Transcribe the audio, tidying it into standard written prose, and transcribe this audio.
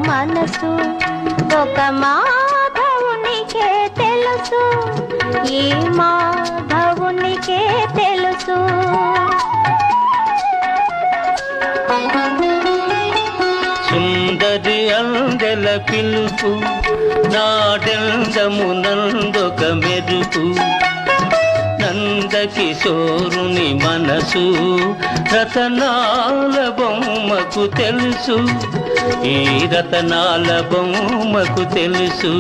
మనసు ఒక మాధవునికే తెలుసు, ఈ మాధవునికే తెలుసు. సుందరి అందెల పిలుపు నాడెందమునందొక మెరుపు, నందకిశోరుని మనసు రతనాల బొమ్మకు తెలుసు, ఈ రతనాల బొమ్మకు తెలుసు.